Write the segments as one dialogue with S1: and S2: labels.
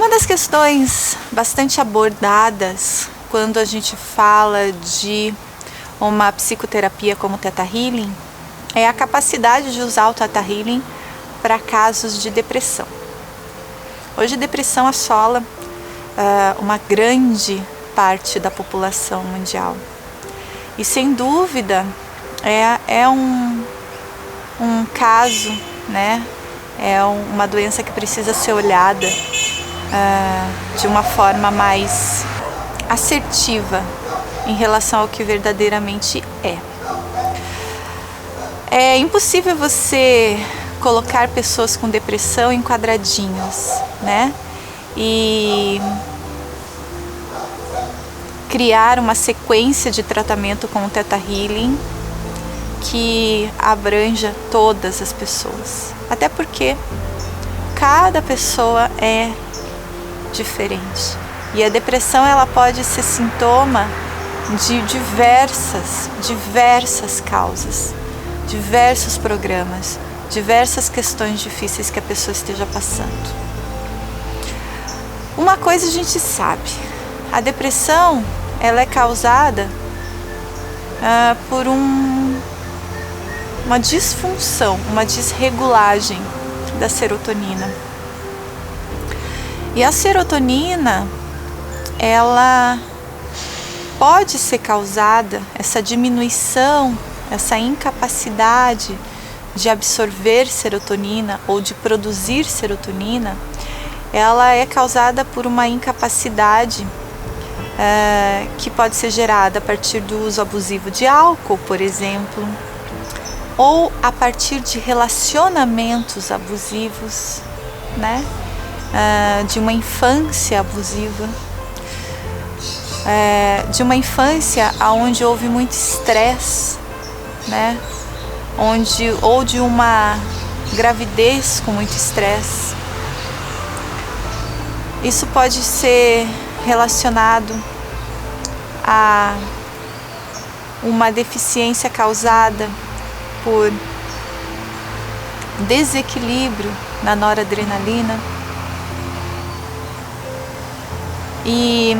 S1: Uma das questões bastante abordadas quando a gente fala de uma psicoterapia como o Theta Healing é a capacidade de usar o Theta Healing para casos de depressão. Hoje a depressão assola uma grande parte da população mundial e sem dúvida é um caso, né? É uma doença que precisa ser olhada de uma forma mais assertiva em relação ao que verdadeiramente é. É impossível você colocar pessoas com depressão em quadradinhos, né? E criar uma sequência de tratamento com o Theta Healing que abranja todas as pessoas. Até porque cada pessoa é diferente. E a depressão ela pode ser sintoma de diversas causas, diversos programas, diversas questões difíceis que a pessoa esteja passando. Uma coisa a gente sabe, a depressão ela é causada por uma disfunção, uma desregulagem da serotonina. E a serotonina, ela pode ser causada, essa diminuição, essa incapacidade de absorver serotonina ou de produzir serotonina, ela é causada por uma incapacidade que pode ser gerada a partir do uso abusivo de álcool, por exemplo, ou a partir de relacionamentos abusivos, né? De uma infância abusiva, de uma infância onde houve muito estresse, né? Ou de uma gravidez com muito estresse. Isso pode ser relacionado a uma deficiência causada por desequilíbrio na noradrenalina. E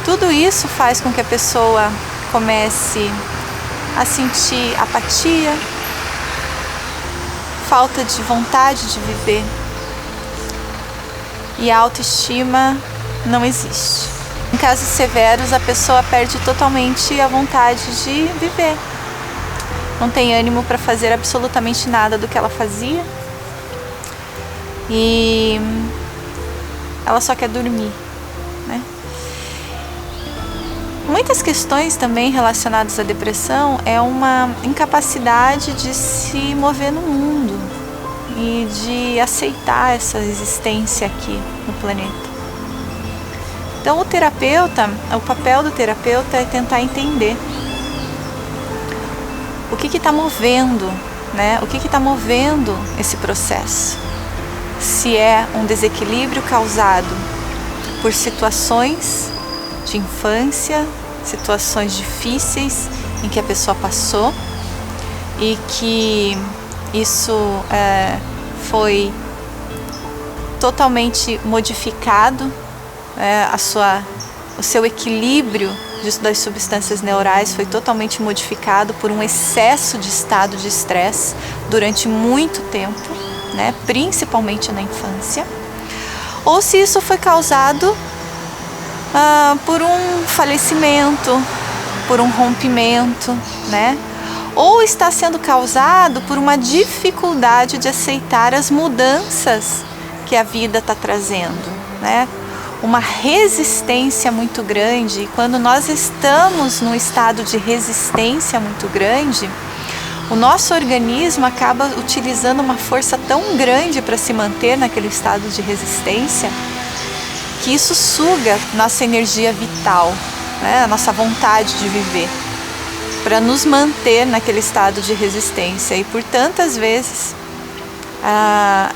S1: tudo isso faz com que a pessoa comece a sentir apatia, falta de vontade de viver, e a autoestima não existe. Em casos severos, a pessoa perde totalmente a vontade de viver. Não tem ânimo para fazer absolutamente nada do que ela fazia. E ela só quer dormir, né? Muitas questões também relacionadas à depressão é uma incapacidade de se mover no mundo e de aceitar essa existência aqui no planeta. Então o papel do terapeuta é tentar entender o que está movendo, né? O que está movendo esse processo. Se é um desequilíbrio causado por situações de infância, situações difíceis em que a pessoa passou e que isso foi totalmente modificado, o seu equilíbrio das substâncias neurais foi totalmente modificado por um excesso de estado de estresse durante muito tempo, né, principalmente na infância, ou se isso foi causado por um falecimento, por um rompimento, né, ou está sendo causado por uma dificuldade de aceitar as mudanças que a vida está trazendo, né, uma resistência muito grande. E quando nós estamos num estado de resistência muito grande, o nosso organismo acaba utilizando uma força tão grande para se manter naquele estado de resistência que isso suga nossa energia vital, né? A nossa vontade de viver, para nos manter naquele estado de resistência. E por tantas vezes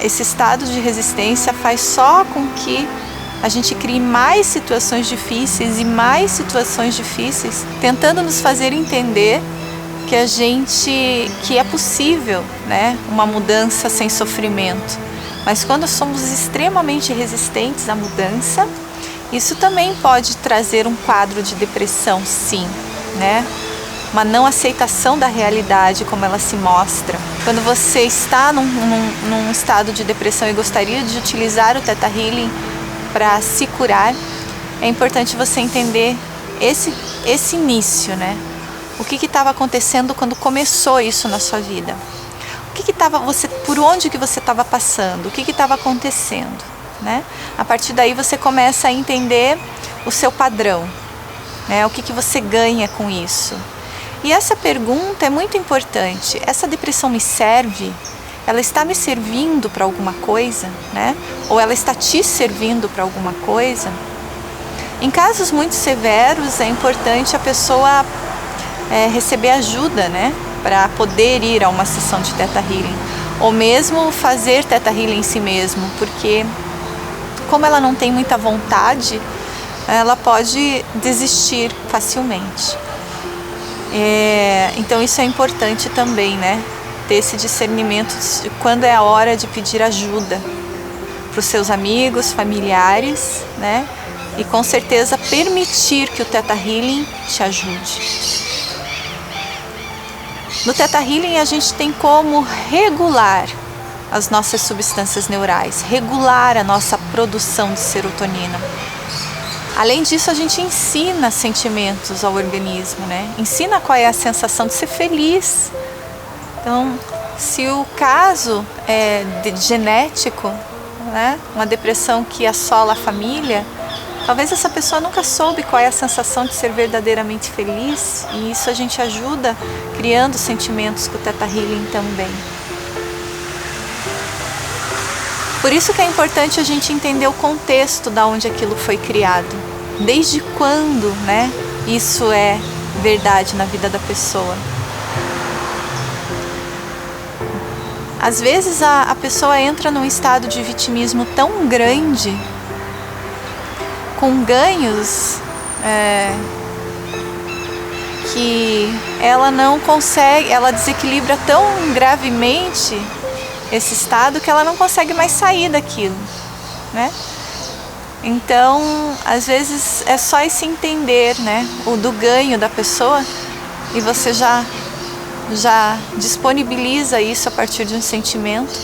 S1: esse estado de resistência faz só com que a gente crie mais situações difíceis e mais situações difíceis, tentando nos fazer entender que é possível, né, uma mudança sem sofrimento, Mas quando somos extremamente resistentes à mudança, isso também pode trazer um quadro de depressão, sim, né? Uma não aceitação da realidade como ela se mostra. Quando você está num estado de depressão e gostaria de utilizar o Theta Healing para se curar, é importante você entender esse início, né? O que estava acontecendo quando começou isso na sua vida? Por onde que você estava passando? O que estava acontecendo, né? A partir daí você começa a entender o seu padrão, né? O que você ganha com isso? E essa pergunta é muito importante. Essa depressão me serve? Ela está me servindo para alguma coisa, né? Ou ela está te servindo para alguma coisa? Em casos muito severos, é importante a pessoa receber ajuda, né? Para poder ir a uma sessão de Theta Healing. Ou mesmo fazer Theta Healing em si mesmo, porque como ela não tem muita vontade, ela pode desistir facilmente. Então isso é importante também, né? Ter esse discernimento de quando é a hora de pedir ajuda para os seus amigos, familiares, né? E com certeza permitir que o Theta Healing te ajude. No Theta Healing a gente tem como regular as nossas substâncias neurais, regular a nossa produção de serotonina. Além disso, a gente ensina sentimentos ao organismo, né? Ensina qual é a sensação de ser feliz. Então, se o caso é genético, né? Uma depressão que assola a família, talvez essa pessoa nunca soube qual é a sensação de ser verdadeiramente feliz, e isso a gente ajuda criando sentimentos com o Theta Healing também. Por isso que é importante a gente entender o contexto da onde aquilo foi criado. Desde quando, né, isso é verdade na vida da pessoa. Às vezes a pessoa entra num estado de vitimismo tão grande, com ganhos que ela não consegue, ela desequilibra tão gravemente esse estado que ela não consegue mais sair daquilo, né? Então, às vezes é só esse entender, né, o do ganho da pessoa, e você já disponibiliza isso a partir de um sentimento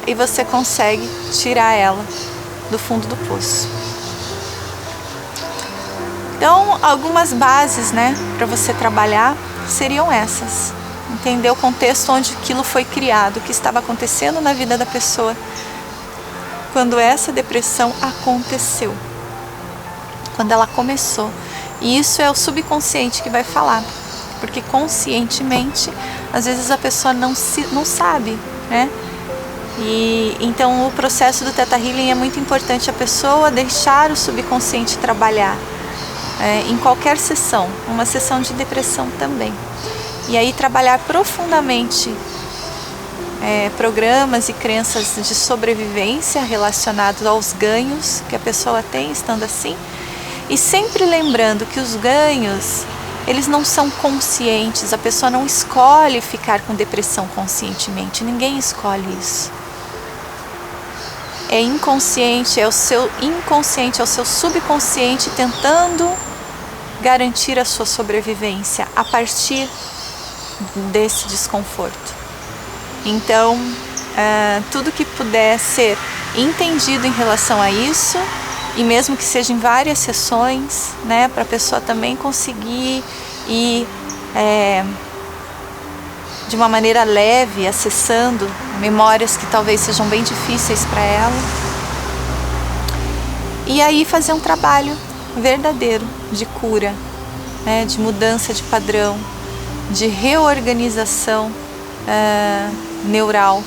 S1: e você consegue tirar ela do fundo do poço. Então, algumas bases, né, para você trabalhar seriam essas. Entender o contexto onde aquilo foi criado, o que estava acontecendo na vida da pessoa quando essa depressão aconteceu, quando ela começou. E isso é o subconsciente que vai falar, porque conscientemente, às vezes a pessoa não sabe, né? E então o processo do Theta Healing é muito importante a pessoa deixar o subconsciente trabalhar em qualquer sessão, uma sessão de depressão também. E aí trabalhar profundamente programas e crenças de sobrevivência relacionados aos ganhos que a pessoa tem estando assim, e sempre lembrando que os ganhos, eles não são conscientes, a pessoa não escolhe ficar com depressão conscientemente, ninguém escolhe isso. É inconsciente, é o seu inconsciente, é o seu subconsciente tentando garantir a sua sobrevivência a partir desse desconforto. Então, tudo que puder ser entendido em relação a isso, e mesmo que seja em várias sessões, né, para a pessoa também conseguir ir de uma maneira leve, acessando memórias que talvez sejam bem difíceis para ela. E aí fazer um trabalho verdadeiro de cura, né, de mudança de padrão, de reorganização neural,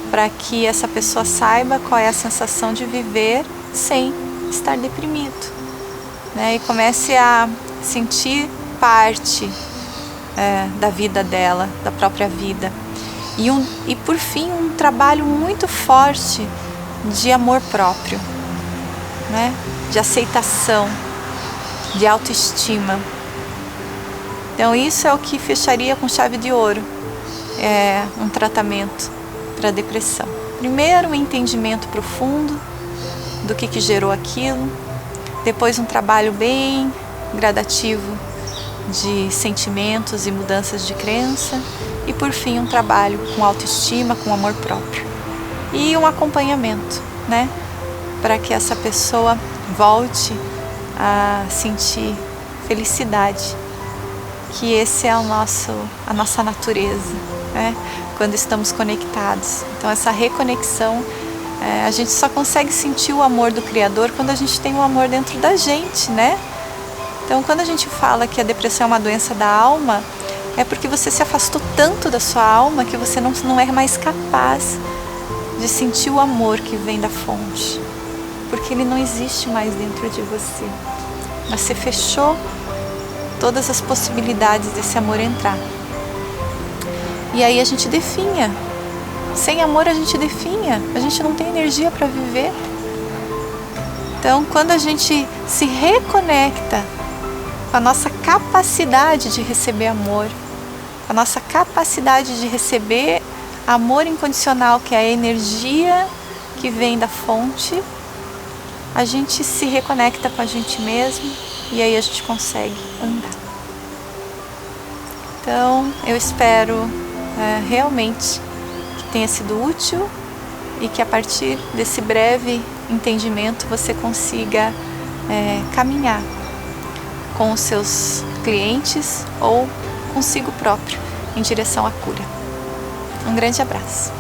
S1: para que essa pessoa saiba qual é a sensação de viver sem estar deprimido, né? E comece a sentir parte da vida dela, da própria vida. E por fim, um trabalho muito forte de amor próprio, né? De aceitação, de autoestima. Então isso é o que fecharia com chave de ouro um tratamento para depressão. Primeiro um entendimento profundo do que gerou aquilo, depois um trabalho bem gradativo de sentimentos e mudanças de crença e por fim um trabalho com autoestima, com amor próprio e um acompanhamento, né, para que essa pessoa volte a sentir felicidade, que esse é a nossa natureza, né, quando estamos conectados. Então essa reconexão, a gente só consegue sentir o amor do Criador quando a gente tem o amor dentro da gente, né? Então quando a gente fala que a depressão é uma doença da alma, é porque você se afastou tanto da sua alma que você não é mais capaz de sentir o amor que vem da fonte, porque ele não existe mais dentro de você. Você fechou todas as possibilidades desse amor entrar. E aí a gente definha. Sem amor a gente definha. A gente não tem energia para viver. Então, quando a gente se reconecta com a nossa capacidade de receber amor, com a nossa capacidade de receber amor incondicional, que é a energia que vem da fonte, a gente se reconecta com a gente mesmo e aí a gente consegue andar. Então, eu espero realmente que tenha sido útil e que a partir desse breve entendimento você consiga caminhar com os seus clientes ou consigo próprio em direção à cura. Um grande abraço.